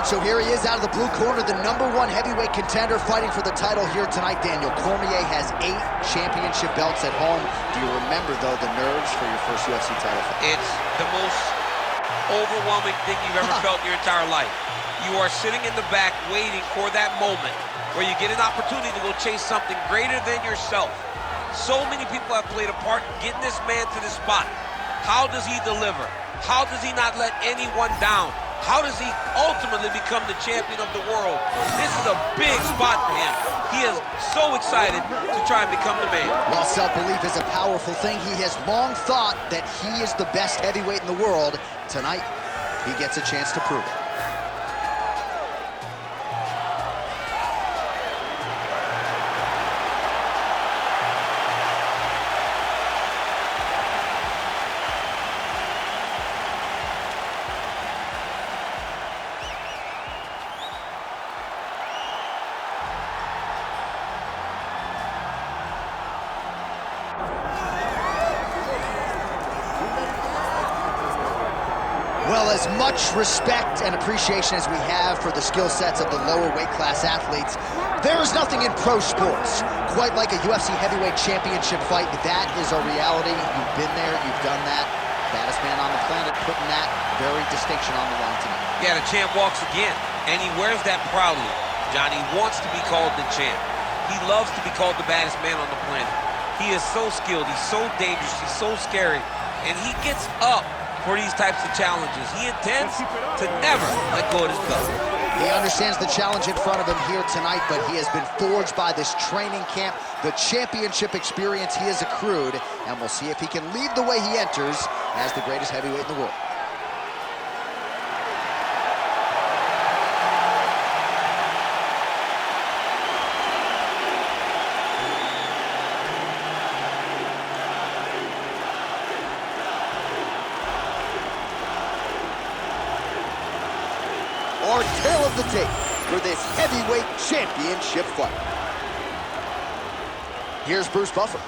right, so here he is out of the blue corner, the #1 heavyweight contender fighting for the title here tonight. Daniel Cormier has 8 championship belts at home. Do you remember, though, the nerves for your first UFC title fight? It's the most overwhelming thing you've ever felt in your entire life. You are sitting in the back waiting for that moment where you get an opportunity to go chase something greater than yourself. So many people have played a part in getting this man to this spot. How does he deliver? How does he not let anyone down? How does he ultimately become the champion of the world? This is a big spot for him. He is so excited to try and become the man. While self-belief is a powerful thing, he has long thought that he is the best heavyweight in the world. Tonight, he gets a chance to prove it. Well, as much respect and appreciation as we have for the skill sets of the lower weight class athletes, there is nothing in pro sports quite like a UFC heavyweight championship fight. That is a reality. You've been there, you've done that. Baddest man on the planet putting that very distinction on the line tonight. Yeah, the champ walks again, and he wears that proudly. Johnny wants to be called the champ. He loves to be called the baddest man on the planet. He is so skilled, he's so dangerous, he's so scary, and he gets up for these types of challenges. He intends to never let go of his belt. He understands the challenge in front of him here tonight, but he has been forged by this training camp, the championship experience he has accrued, and we'll see if he can lead the way he enters as the greatest heavyweight in the world. Our tale of the tape for this heavyweight championship fight. Here's Bruce Buffer.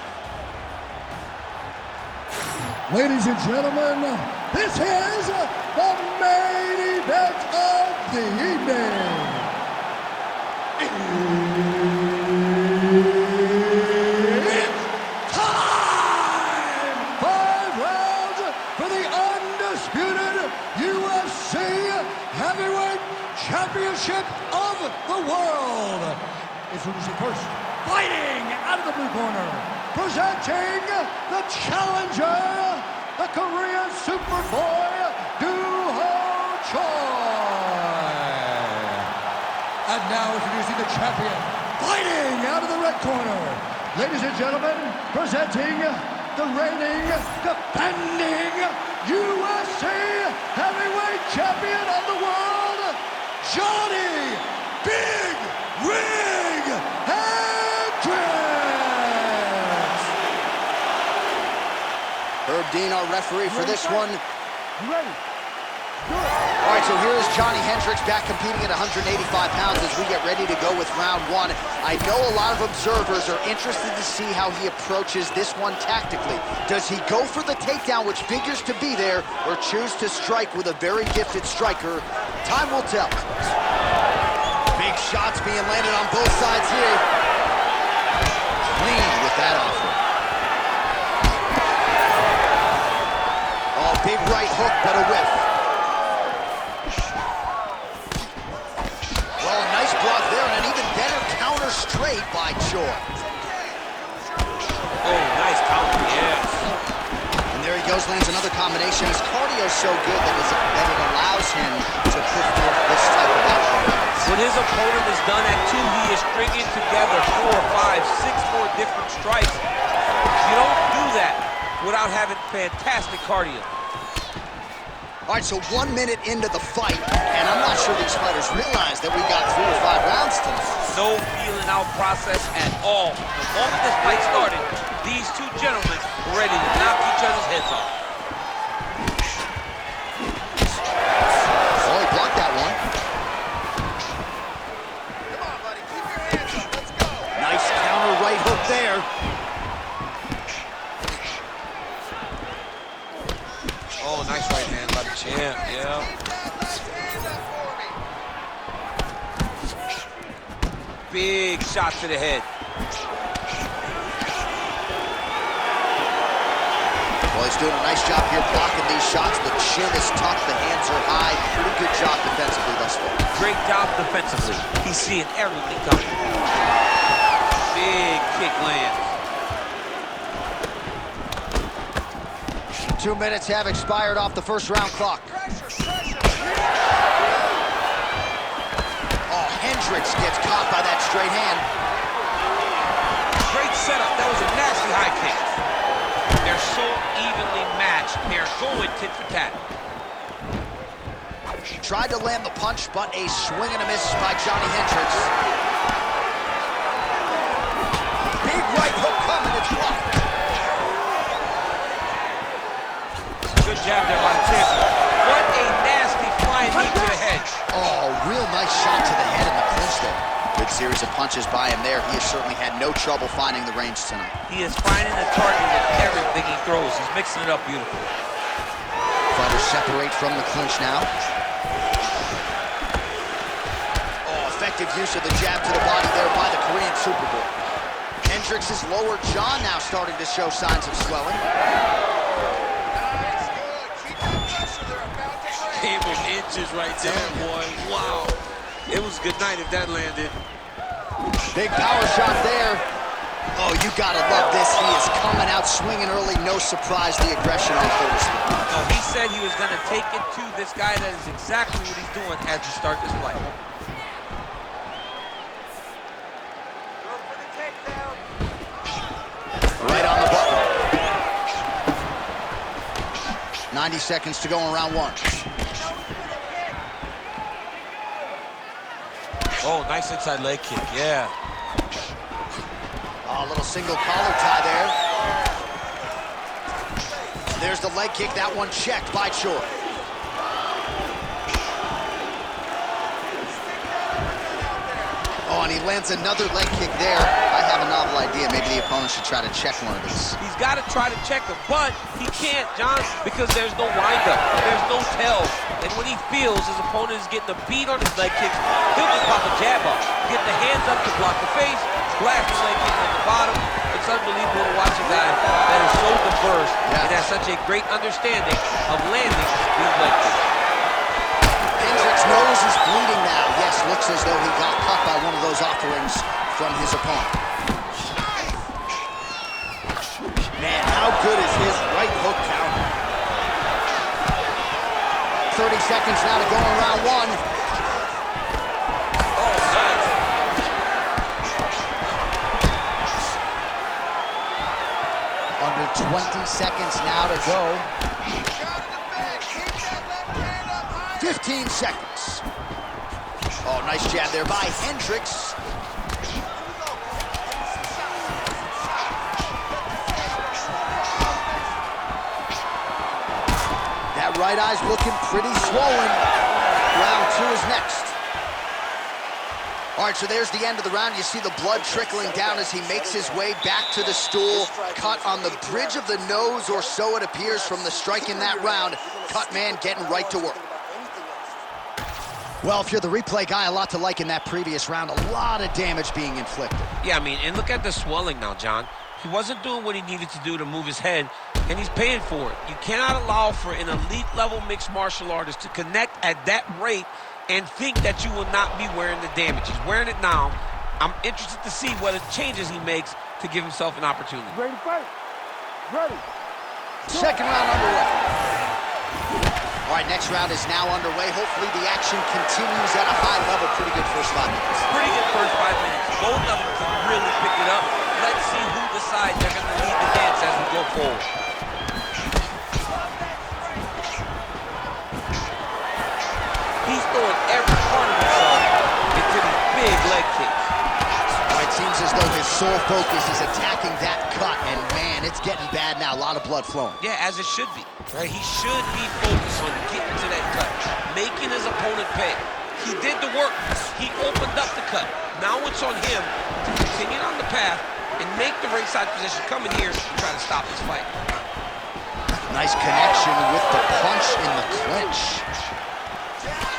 Ladies and gentlemen, this is the main event of the evening. It's time! 5 rounds for the undisputed UFC heavyweight championship of the world. Introducing first, fighting out of the blue corner, presenting the challenger, the Korean Superboy, Duho Choi. And now introducing the champion, fighting out of the red corner. Ladies and gentlemen, presenting the reigning, defending UFC heavyweight champion of the world, Johnny Big Rig Hendricks! Herb Dean, our referee for this one. Ready? All right, so here is Johnny Hendricks back competing at 185 pounds as we get ready to go with round 1. I know a lot of observers are interested to see how he approaches this one tactically. Does he go for the takedown, which figures to be there, or choose to strike with a very gifted striker? Time will tell. Big shots being landed on both sides here. Clean with that offering. Oh, big right hook, but a whiff. Well, a nice block there, and an even better counter straight by Choi. Oh, nice counter, yes. And there he goes, lands another combination. His cardio is so good that it allows him to put forth this type of action. What his opponent has done at 2, he is stringing together 4, 5, 6 more different strikes. You don't do that without having fantastic cardio. All right, so 1 minute into the fight, and I'm not sure these fighters realize that we got 3 or 5 rounds tonight. No feeling out process at all. The moment this fight started, these two gentlemen were ready to knock each other's heads off. Oh, he blocked that one. Come on, buddy, keep your hands up, let's go. Nice counter right hook there. Oh, nice right hand by the champ, yeah. Stand up for me. Big shot to the head. Well, he's doing a nice job here blocking these shots. The chin is tucked, the hands are high. Pretty good job defensively thus far. Great job defensively. He's seeing everything coming. Big kick lands. 2 minutes have expired off the first round clock. Oh, Hendricks gets caught by that straight hand. Great setup. That was a nasty high kick. They're so evenly matched. They're going tit for tat. Tried to land the punch, but a swing and a miss by Johnny Hendricks. Big right hook coming, it's blocked. Good jab there by the champion. What a nasty flying knee to the head. Oh, real nice shot to the head in the clinch there. Good series of punches by him there. He has certainly had no trouble finding the range tonight. He is finding the target in everything he throws. He's mixing it up beautifully. Fighters separate from the clinch now. Oh, effective use of the jab to the body there by the Korean Superboy. Hendricks' lower jaw now starting to show signs of swelling. Came in inches right there, boy. Wow. It was good night if that landed. Big power shot there. Oh, you gotta love this. He is coming out swinging early. No surprise, the aggression on full display. No, he said he was going to take it to this guy. That is exactly what he's doing as we start this fight. Right on the button. 90 seconds to go in round one. Oh, nice inside leg kick, yeah. Oh, a little single collar tie there. There's the leg kick, that one checked by Choi. Oh, and he lands another leg kick there. I have a novel idea. Maybe the opponent should try to check one of these. He's got to try to check him, but he can't, John, because there's no windup. There's no tell. And when he feels his opponent is getting a beat on his leg kicks, he'll just pop a jab up, get the hands up to block the face, blast the leg kick on the bottom. It's unbelievable to watch a guy that is so diverse and has such a great understanding of landing these leg kicks. Hendricks' nose is bleeding now. Yes, looks as though he got cut by one of those offerings from his opponent. Man, how good is his right hook counter? 30 seconds now to go in round one. Oh, nice. Under 20 seconds now to go. 15 seconds. Oh, nice jab there by Hendricks. That right eye's looking pretty swollen. Round two is next. All right, so there's the end of the round. You see the blood trickling down as he makes his way back to the stool. Cut on the bridge of the nose, or so it appears from the strike in that round. Cut man getting right to work. Well, if you're the replay guy, a lot to like in that previous round. A lot of damage being inflicted. Yeah, I mean, and look at the swelling now, John. He wasn't doing what he needed to do to move his head, and he's paying for it. You cannot allow for an elite-level mixed martial artist to connect at that rate and think that you will not be wearing the damage. He's wearing it now. I'm interested to see what changes he makes to give himself an opportunity. Ready to fight? Ready. Second round underway. All right, next round is now underway. Hopefully the action continues at a high level. Pretty good first 5 minutes. Pretty good first 5 minutes. Both of them can really pick it up. Let's see who decides they're going to lead the dance as we go forward. He's throwing every part of himself into these big leg kicks. All right, seems as though his sole focus is attacking that cut, and man, it's getting bad now. A lot of blood flowing. Yeah, as it should be. Right? He should be focused on getting to that cut, making his opponent pay. He did the work. He opened up the cut. Now it's on him to continue on the path and make the ringside position, come in here and try to stop this fight. Nice connection with the punch in the clinch.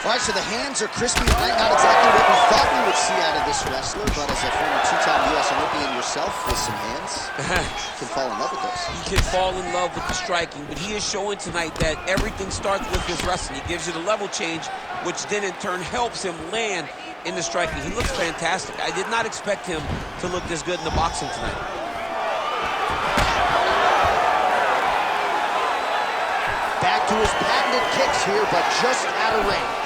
All right, so the hands are crispy tonight. Not exactly what we thought we would see out of this wrestler, but as a former two-time U.S. Olympian yourself with some hands, you can fall in love with those. He can fall in love with the striking, but he is showing tonight that everything starts with his wrestling. He gives you the level change, which then in turn helps him land in the striking. He looks fantastic. I did not expect him to look this good in the boxing tonight. Back to his patented kicks here, but just out of range.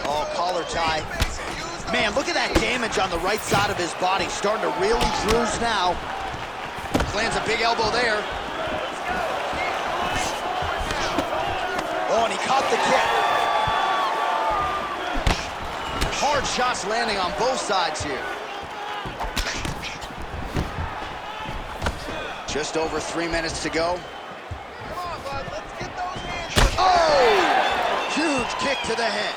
Oh, collar tie. Man, look at that damage on the right side of his body. Starting to really bruise now. Lands a big elbow there. Oh, and he caught the kick. Hard shots landing on both sides here. Just over 3 minutes to go. Come on, bud. Let's get those hands. Oh! Huge kick to the head.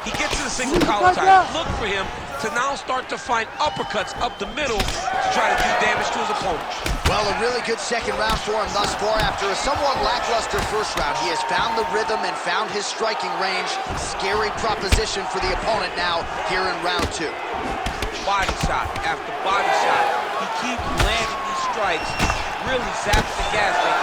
He gets to the single collar tie. Look for him to now start to find uppercuts up the middle to try to do damage to his opponent. Well, a really good second round for him thus far. After a somewhat lackluster first round, he has found the rhythm and found his striking range. Scary proposition for the opponent now here in round 2. Body shot after body shot. He keeps landing these strikes, really zaps the gas tank.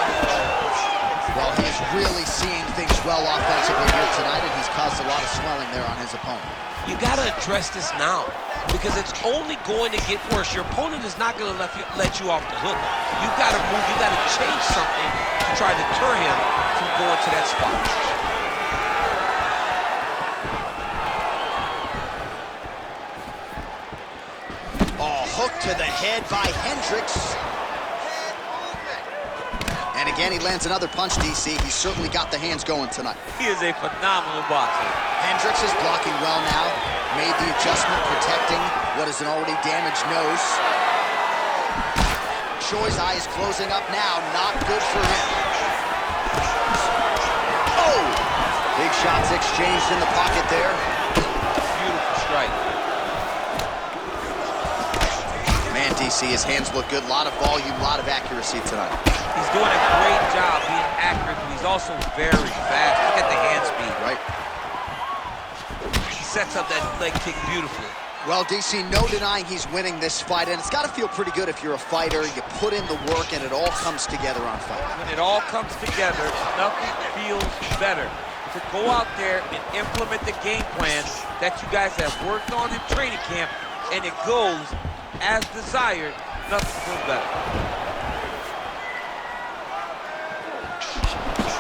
Well, he is really seeing things well offensively here tonight, and he's caused a lot of swelling there on his opponent. You got to address this now, because it's only going to get worse. Your opponent is not going to let you off the hook. You got to move. You got to change something to try to deter him from going to that spot. Hook to the head by Hendricks. And again, he lands another punch, DC. He's certainly got the hands going tonight. He is a phenomenal boxer. Hendricks is blocking well now. Made the adjustment, protecting what is an already damaged nose. Choi's eye is closing up now. Not good for him. Oh! Big shots exchanged in the pocket there. Beautiful strike. Man, DC, his hands look good. A lot of volume, a lot of accuracy tonight. He's doing a great job being accurate, but he's also very fast. Look at the hand speed. Right. He sets up that leg kick beautifully. Well, DC, no denying he's winning this fight, and it's got to feel pretty good if you're a fighter. You put in the work, and it all comes together on fight. When it all comes together, nothing feels better. To go out there and implement the game plan that you guys have worked on in training camp, and it goes as desired, nothing feels better.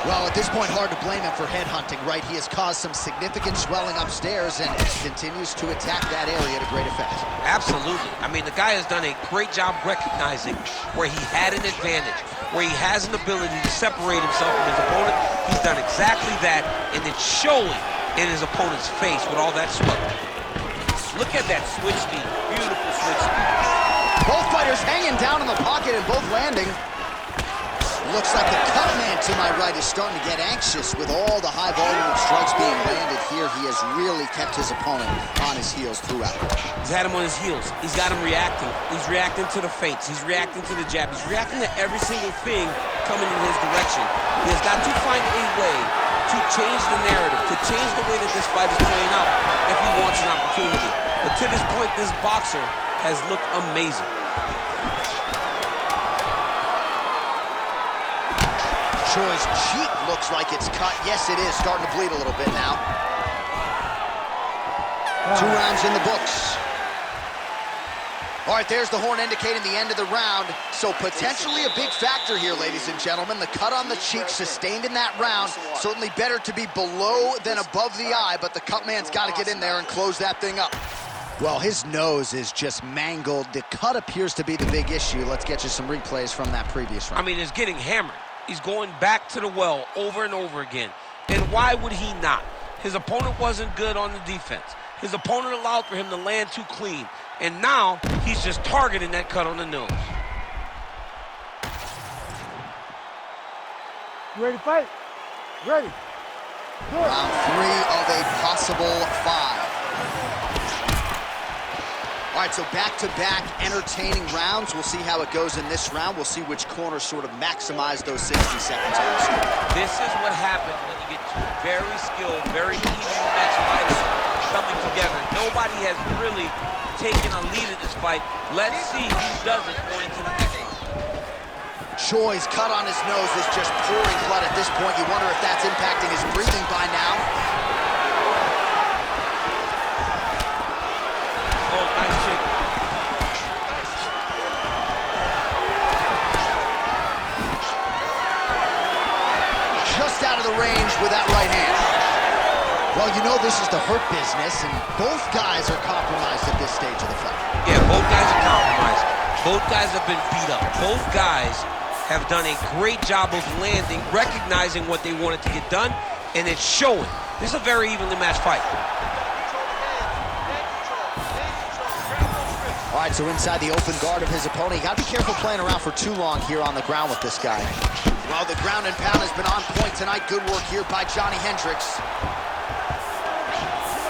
Well, at this point, hard to blame him for headhunting, right? He has caused some significant swelling upstairs and continues to attack that area to great effect. Absolutely. I mean, the guy has done a great job recognizing where he had an advantage, where he has an ability to separate himself from his opponent. He's done exactly that, and it's showing in his opponent's face with all that swelling. Look at that switch speed. Beautiful switch speed. Both fighters hanging down in the pocket and both landing. Looks like the cut man to my right is starting to get anxious with all the high volume of strikes being landed here. He has really kept his opponent on his heels throughout. He's had him on his heels. He's got him reacting. He's reacting to the feints. He's reacting to the jab. He's reacting to every single thing coming in his direction. He has got to find a way to change the narrative, to change the way that this fight is playing out if he wants an opportunity. But to this point, this boxer has looked amazing. Choi's cheek looks like it's cut. Yes, it is. Starting to bleed a little bit now. 2 rounds in the books. All right, there's the horn indicating the end of the round. So potentially a big factor here, ladies and gentlemen. The cut on the cheek sustained in that round. Certainly better to be below than above the eye, but the cut man's got to get in there and close that thing up. Well, his nose is just mangled. The cut appears to be the big issue. Let's get you some replays from that previous round. I mean, it's getting hammered. He's going back to the well over and over again. And why would he not? His opponent wasn't good on the defense. His opponent allowed for him to land too clean. And now he's just targeting that cut on the nose. You ready to fight? Ready. Good. Round 3 of a possible 5. All right, so back-to-back entertaining rounds. We'll see how it goes in this round. We'll see which corner sort of maximize those 60 seconds on the screen. This is what happens when you get two very skilled, very evenly matched fighters coming together. Nobody has really taken a lead in this fight. Let's see who does it going into the next one. Choi's cut on his nose is just pouring blood at this point. You wonder if that's impacting his breathing by now. Oh, nice kick. Just out of the range with that right hand. Well, you know this is the hurt business, and both guys are compromised at this stage of the fight. Yeah, both guys are compromised. Both guys have been beat up. Both guys have done a great job of landing, recognizing what they wanted to get done, and it's showing. This is a very evenly matched fight. All right, so inside the open guard of his opponent, you got to be careful playing around for too long here on the ground with this guy. Well, the ground and pound has been on point tonight. Good work here by Johnny Hendricks.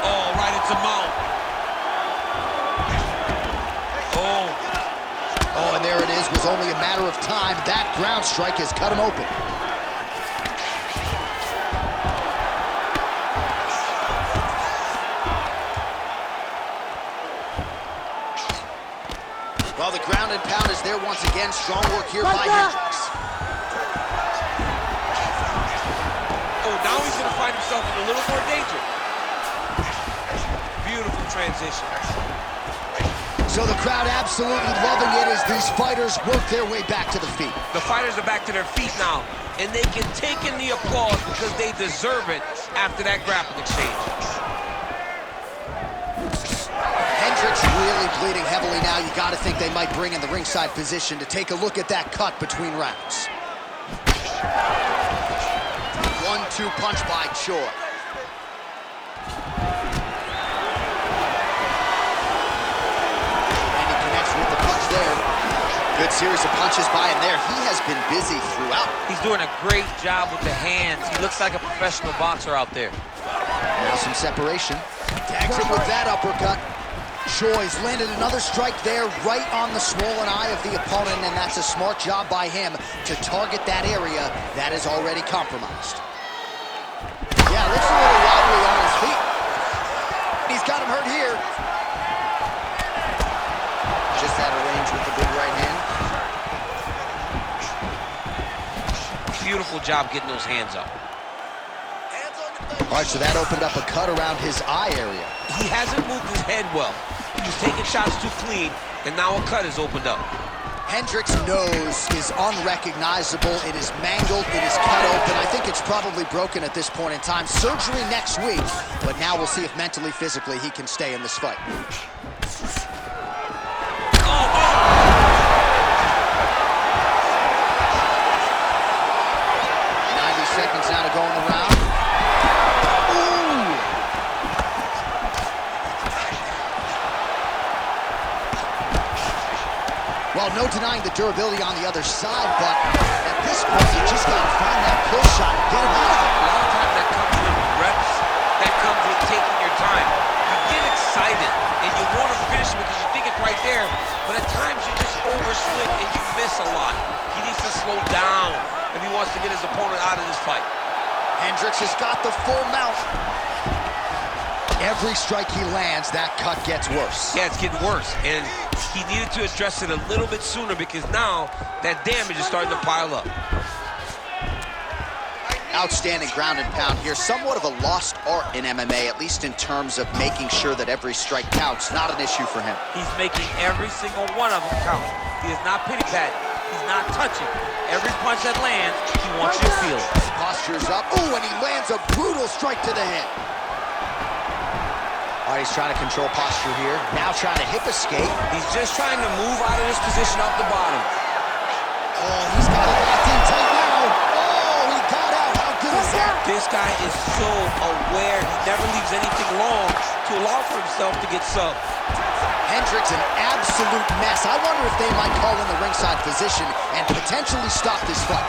Oh, right into mount. Oh, and there it is. Was only a matter of time. That ground strike has cut him open. Well, the ground and pound is there once again. Strong work here by Hendricks. Oh, now he's going to find himself in a little more danger. Beautiful transition. So the crowd absolutely loving it as these fighters work their way back to the feet. The fighters are back to their feet now, and they can take in the applause because they deserve it after that grappling exchange. Hendricks really bleeding heavily now. You got to think they might bring in the ringside position to take a look at that cut between rounds. 1-2 punch by Choi. Good series of punches by him there. He has been busy throughout. He's doing a great job with the hands. He looks like a professional boxer out there. Now some separation. Tags him with that uppercut. Choi's landed another strike there right on the swollen eye of the opponent, and that's a smart job by him to target that area that is already compromised. Yeah, looks a little wobbly on his feet. He's got him hurt here. Just out of range with the big right hand. Beautiful job getting those hands up. All right, so that opened up a cut around his eye area. He hasn't moved his head well. He was taking shots too clean, and now a cut is opened up. Hendricks' nose is unrecognizable. It is mangled. It is cut open. I think it's probably broken at this point in time. Surgery next week, but now we'll see if mentally, physically, he can stay in this fight. 90 seconds now to go in the round. Ooh! Well, no denying the durability on the other side, but at this point, you just got to find that pull shot and get him out of it. A lot of times that comes with reps, that comes with taking your time. You get excited, and you want to finish because you think it's right there, but at times you just overswing and you miss a lot. He needs to slow down if he wants to get his opponent out of this fight. Hendricks has got the full mount. Every strike he lands, that cut gets worse. Yeah, it's getting worse, and he needed to address it a little bit sooner because now that damage is starting to pile up. Outstanding ground and pound here. Somewhat of a lost art in MMA, at least in terms of making sure that every strike counts. Not an issue for him. He's making every single one of them count. He is not pity-patting. He's not touching. Every punch that lands, he wants you to feel it. Posture's up. Ooh, and he lands a brutal strike to the head. All right, he's trying to control posture here. Now trying to hip escape. He's just trying to move out of this position off the bottom. Oh, he's got it locked in tight now. Oh, he got out. How good is that? This guy is so aware. He never leaves anything long to allow for himself to get subbed. Hendricks, an absolute mess. I wonder if they might call in the ringside physician and potentially stop this fight.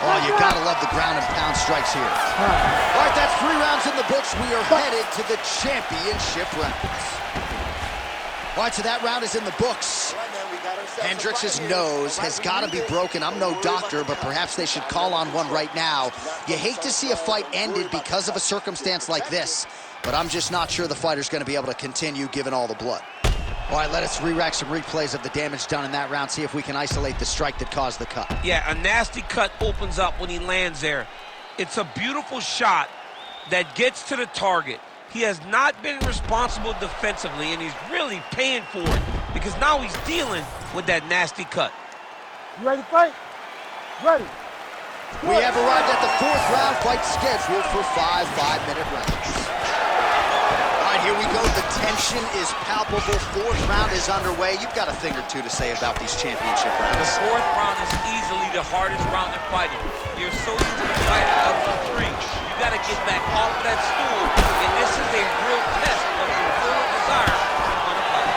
Oh, you gotta love the ground and pound strikes here. All right, that's 3 rounds in the books. We are headed to the championship rounds. All right, so that round is in the books. Hendricks' nose has got to be broken. I'm no doctor, but perhaps they should call on one right now. You hate to see a fight ended because of a circumstance like this, but I'm just not sure the fighter's going to be able to continue given all the blood. All right, let us re-rack some replays of the damage done in that round, see if we can isolate the strike that caused the cut. Yeah, a nasty cut opens up when he lands there. It's a beautiful shot that gets to the target. He has not been responsible defensively, and he's really paying for it because now he's dealing with that nasty cut. You ready to fight? Ready. We have arrived at the 4th round fight scheduled for 5 5-minute rounds. All right, here we go. The tension is palpable. 4th round is underway. You've got a thing or two to say about these championship rounds. The 4th round is easily the hardest round in fighting. You're so used to fighting up to 3. You got to get back off that stool, and this is a real test of your will and desire to win a fight.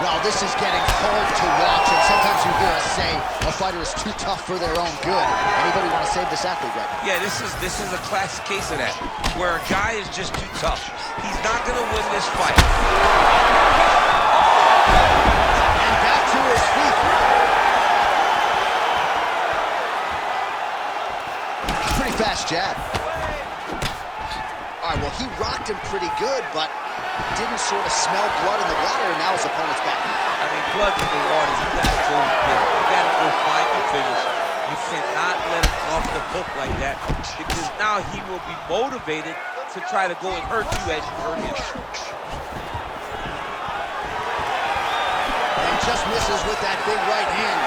Well, this is getting hard to watch, and sometimes you hear us say a fighter is too tough for their own good. Anybody want to save this athlete right now? Yeah, this is a classic case of that, where a guy is just too tough. He's not going to win this fight. And back to his feet. Pretty fast jab. All right, well, he rocked him pretty good, but didn't sort of smell blood in the water, and now his opponent's back. I mean, blood in the water, you gotta go there. You gotta go find the finish. You cannot let him off the hook like that, because now he will be motivated to try to go and hurt you as you hurt him. And just misses with that big right hand.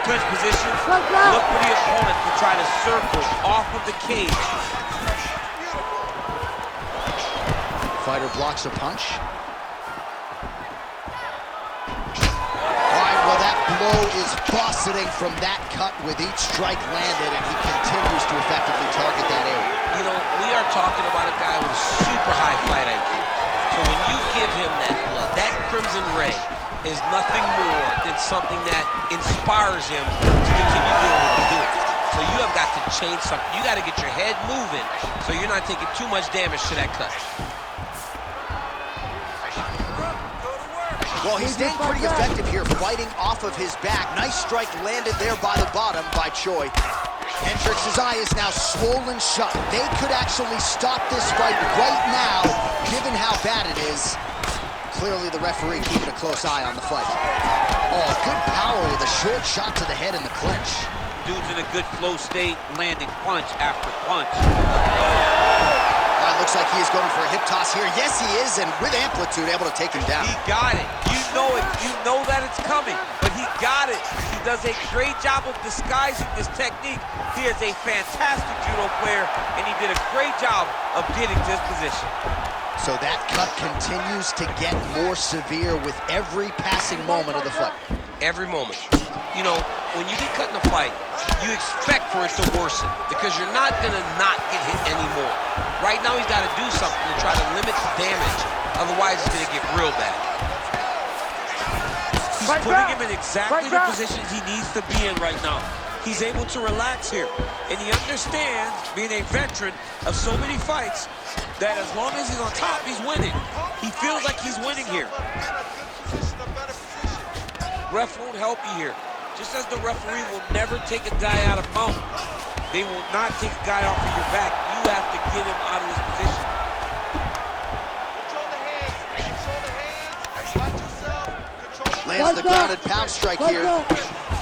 Clinch position. Look for the opponent to try to circle off of the cage. Fighter blocks a punch. All right, well, that blow is buffeting from that cut with each strike landed, and he continues to effectively target that area. You know, we are talking about a guy with super high fight IQ. So when you give him that blood, that crimson ray is nothing more than something that inspires him to continue doing what he's doing. So you have got to change something. You got to get your head moving so you're not taking too much damage to that cut. Well, he's staying pretty effective here, fighting off of his back. Nice strike landed there by the bottom by Choi. Hendricks' eye is now swollen shut. They could actually stop this fight right now, given how bad it is. Clearly the referee keeping a close eye on the fight. Oh, good power with a short shot to the head in the clinch. Dude's in a good flow state, landing punch after punch. Looks like he is going for a hip toss here. Yes, he is, and with amplitude, able to take him down. He got it. You know it. You know that it's coming, but he got it. He does a great job of disguising this technique. He is a fantastic judo player, and he did a great job of getting to his position. So that cut continues to get more severe with every passing moment of the fight. Every moment. You know, when you get cut in a fight, you expect for it to worsen because you're not going to not get hit anymore. Right now, he's got to do something to try to limit the damage. Otherwise, it's going to get real bad. He's putting him in exactly the positions he needs to be in right now. He's able to relax here. And he understands, being a veteran of so many fights, that as long as he's on top, he's winning. He feels like he's winning here. Ref won't help you here. Just as the referee will never take a guy out of mount, they will not take a guy off of your back. You have to get him out of his position. Lands the grounded pound strike here.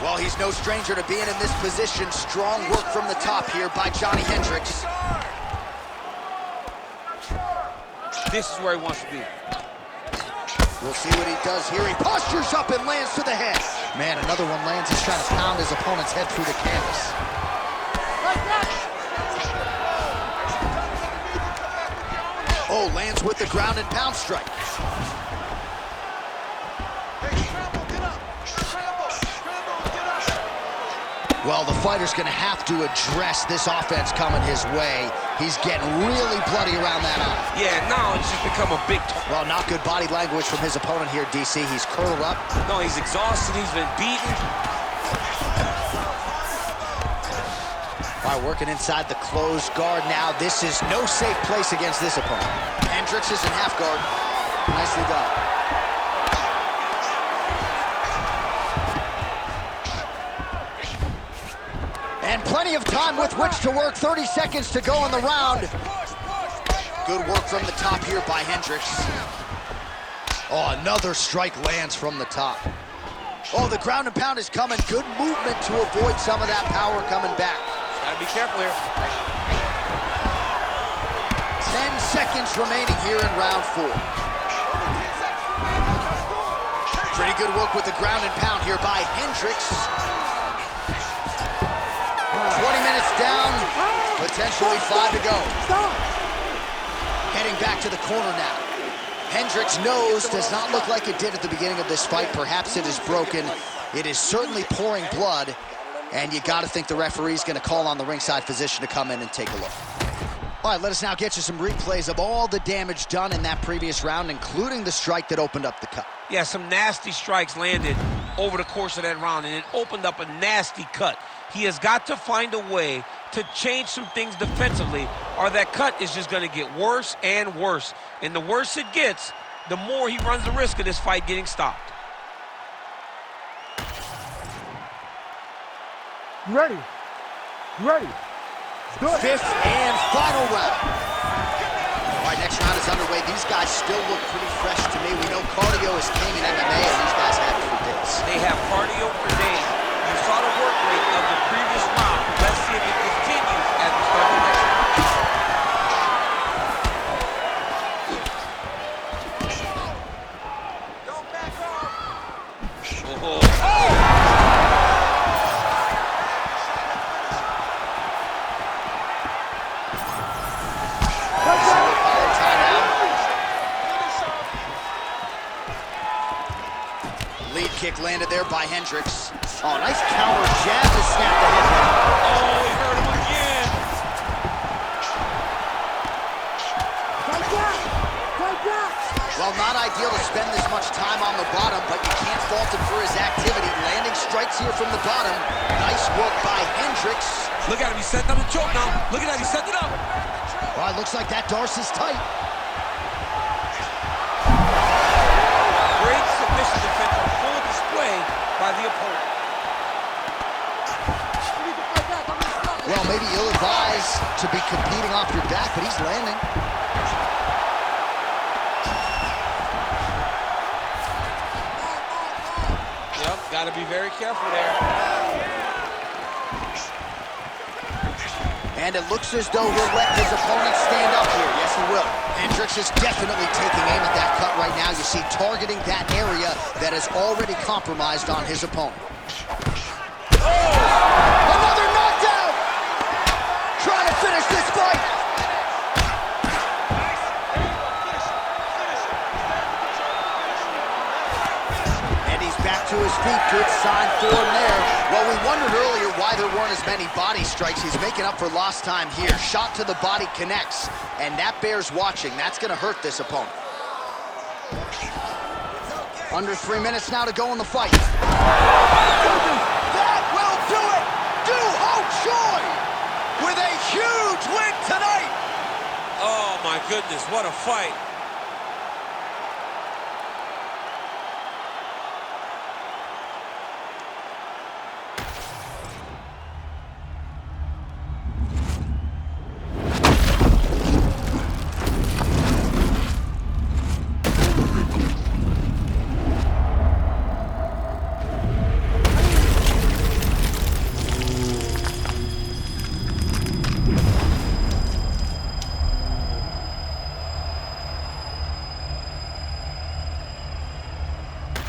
Well, he's no stranger to being in this position. Strong work from the top here by Johnny Hendricks. This is where he wants to be. We'll see what he does here. He postures up and lands to the head. Man, another one lands. He's trying to pound his opponent's head through the canvas. Oh, lands with the ground and pound strike. Well, the fighter's going to have to address this offense coming his way. He's getting really bloody around that eye. Yeah, now it's just become a big talk. Well, not good body language from his opponent here, DC. He's curled up. No, he's exhausted. He's been beaten. All right, working inside the closed guard now. This is no safe place against this opponent. Hendricks is in half guard. Nicely done. And plenty of time with which to work. 30 seconds to go in the round. Good work from the top here by Hendricks. Oh, another strike lands from the top. Oh, the ground and pound is coming. Good movement to avoid some of that power coming back. Gotta be careful here. 10 seconds remaining here in round 4. Pretty good work with the ground and pound here by Hendricks. 20 minutes down, potentially 5 to go. Heading back to the corner now. Hendricks' nose does not look like it did at the beginning of this fight. Perhaps it is broken. It is certainly pouring blood, and you got to think the referee's going to call on the ringside physician to come in and take a look. All right, let us now get you some replays of all the damage done in that previous round, including the strike that opened up the cut. Yeah, some nasty strikes landed over the course of that round, and it opened up a nasty cut. He has got to find a way to change some things defensively, or that cut is just going to get worse and worse. And the worse it gets, the more he runs the risk of this fight getting stopped. You ready? You ready? Good. 5th and final round. All right, next round is underway. These guys still look pretty fresh to me. We know cardio is king in MMA, and these guys have it for days. They have cardio for days. You saw the work rate of the previous round. Let's see if it continues at the start of the next round. Don't back off. Oh! Lead kick landed there by Hendricks. Oh, nice counter jab to snap the head down. Oh, he hurt him again. Well, not ideal to spend this much time on the bottom, but you can't fault him for his activity. Landing strikes here from the bottom. Nice work by Hendricks. Look at him, he's setting up the choke now. Look at that, he's setting it up. Well, it looks like that Darcy's tight. Great submission defense on full display by the opponent. Well, maybe ill-advised to be competing off your back, but he's landing. Yep, got to be very careful there. And it looks as though he'll let his opponent stand up here. Yes, he will. Hendricks is definitely taking aim at that cut right now. You see, targeting that area that is already compromised on his opponent. Oh! Another knockdown! Trying to finish this fight. And he's back to his feet. Good sign for him there. Well, we wondered earlier why there weren't as many body strikes. He's making up for lost time here. Shot to the body connects, and that bears watching. That's going to hurt this opponent. Under 3 minutes now to go in the fight. That will do it! Duho Choi with a huge win tonight! Oh my goodness, what a fight.